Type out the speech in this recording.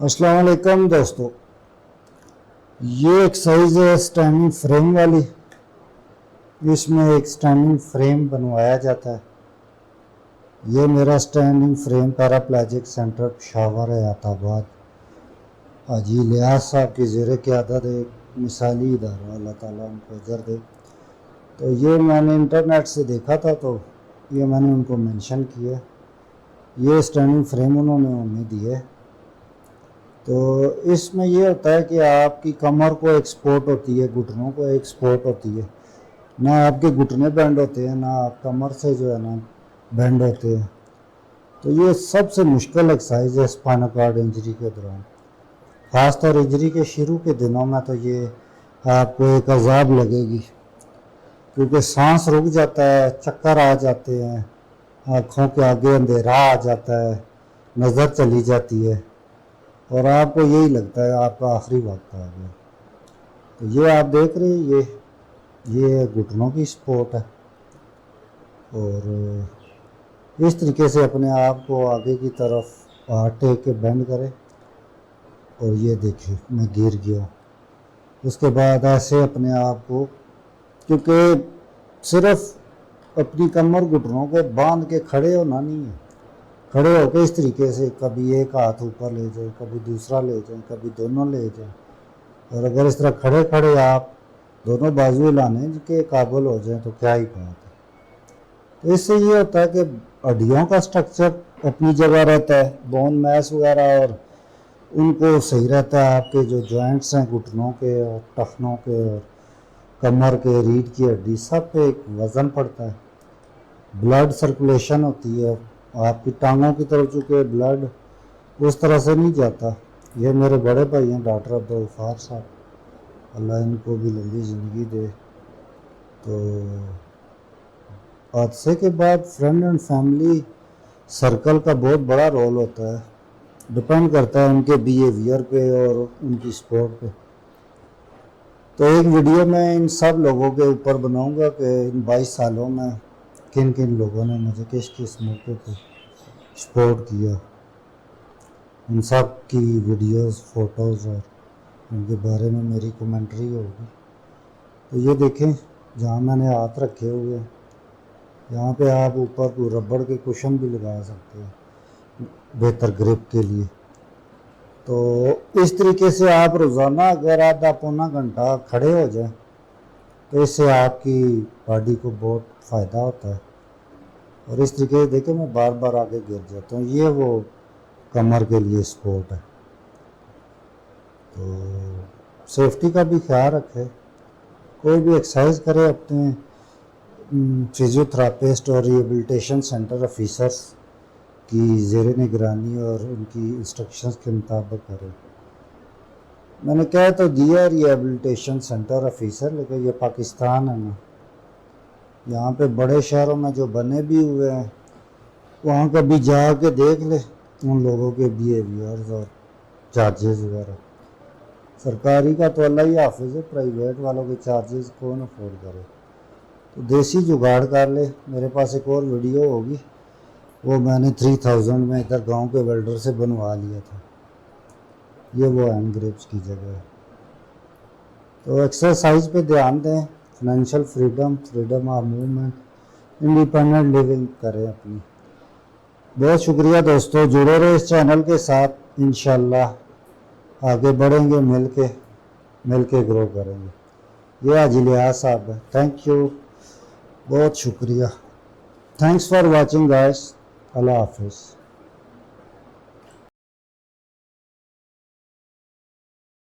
अस्सलाम वालेकुम दोस्तों, ये एक्सरसाइज है स्टैंडिंग फ्रेम वाली। इसमें एक स्टैंडिंग फ्रेम बनवाया जाता है। ये मेरा standing frame paraplegic centre Peshawar है आताबाद। हाजी लियाज साहब की ज़ेर क़यादत एक मिसाली इदारा, अल्लाह ताला उनको अजर दे। तो ये मैंने इंटरनेट से देखा था, तो ये मैंने उनको मेंशन किया। ये स्टैंडिंग फ्रेम उन्होंने हमें दिए। तो इसमें ये होता है कि आपकी कमर को एक सपोर्ट होती है, घुटनों को एक सपोर्ट होती है। ना आपके घुटने बेंड होते हैं, ना आप कमर से जो है ना बेंड होते हैं। तो ये सबसे मुश्किल एक्सरसाइज है स्पाइनल कॉर्ड इंजरी के दौरान। ख़ासतौर इंजरी के शुरू के दिनों में तो ये आपको एक अजाब लगेगी, क्योंकि सांस रुक जाता है, चक्कर आ जाते हैं, आँखों के आगे अंधेरा आ जाता है, नज़र चली जाती है और आपको यही लगता है आपका आखिरी वक्त आ गया। तो ये आप देख रहे हैं, ये घुटनों की सपोर्ट है। और इस तरीके से अपने आप को आगे की तरफ हाथ टेक के बेंड करें। और ये देखिए मैं गिर गया। उसके बाद ऐसे अपने आप को, क्योंकि सिर्फ अपनी कमर घुटनों को बांध के खड़े होना नहीं है, खड़े होकर इस तरीके से कभी एक हाथ ऊपर ले जाए, कभी दूसरा ले जाए, कभी दोनों ले जाए। और अगर इस तरह खड़े खड़े आप दोनों बाजू हिलाने के काबिल हो जाए तो क्या ही बात है। तो इससे ये होता है कि हड्डियों का स्ट्रक्चर अपनी जगह रहता है, बोन मैस वगैरह, और उनको सही रहता है। आपके जो जॉइंट्स हैं घुटनों के और टखनों के और कमर के, रीढ़ की हड्डी, सब पे एक वज़न पड़ता है। ब्लड सर्कुलेशन होती है आपकी टांगों की तरफ, चूँकि ब्लड उस तरह से नहीं जाता। ये मेरे बड़े भाई हैं डॉक्टर अब्दुल गफ्फार साहब, अल्लाह इनको भी लंबी ज़िंदगी दे। तो हादसे के बाद फ्रेंड एंड फैमिली सर्कल का बहुत बड़ा रोल होता है। डिपेंड करता है उनके बिहेवियर पे और उनकी सपोर्ट पे। तो एक वीडियो मैं इन सब लोगों के ऊपर बनाऊंगा कि इन 22 सालों में किन किन लोगों ने मुझे किस किस मौके पे सपोर्ट किया। उन सब की वीडियोस, फोटोज़ और उनके बारे में मेरी कमेंट्री होगी। तो ये देखें, जहाँ मैंने हाथ रखे हुए हैं, यहाँ पे आप ऊपर को रबड़ के कुशन भी लगा सकते हैं बेहतर ग्रिप के लिए। तो इस तरीके से आप रोज़ाना अगर आधा पौना घंटा खड़े हो जाएं तो इससे आपकी बॉडी को बहुत फ़ायदा होता है। और इस तरीके से देखें मैं बार बार आगे गिर जाता हूँ। ये वो कमर के लिए सपोर्ट है। तो सेफ्टी का भी ख्याल रखें। कोई भी एक्सरसाइज करे अपने फिजियोथेरापिस्ट और रिहेबिलिटेशन सेंटर ऑफिसर्स की ज़ेर निगरानी और उनकी इंस्ट्रक्शंस के मुताबिक करें। मैंने कह तो दिया रिहेबिलिटेशन सेंटर ऑफिसर, लेकिन ये पाकिस्तान है ना, यहाँ पे बड़े शहरों में जो बने भी हुए हैं वहाँ कभी जा के देख ले उन लोगों के बिहेवियर्स और चार्जेस वगैरह। सरकारी का तो अल्लाह ही हाफिज़ है, प्राइवेट वालों के चार्जेस कौन अफोर्ड करे। तो देसी जुगाड़ कर ले। मेरे पास एक और वीडियो होगी, वो मैंने 3000 में इधर गांव के वेल्डर से बनवा लिया था। ये वो हैंड ग्रिप्स की जगह है। तो एक्सरसाइज पे ध्यान दें, financial freedom of movement, independent living करें अपनी। बहुत शुक्रिया दोस्तों, जुड़े रहे इस चैनल के साथ। इंशाल्लाह आगे बढ़ेंगे, मिल के ग्रो करेंगे। ये हाजी लियाज साहब है। थैंक यू, बहुत शुक्रिया। Thanks for watching guys. अल्लाह हाफिज़।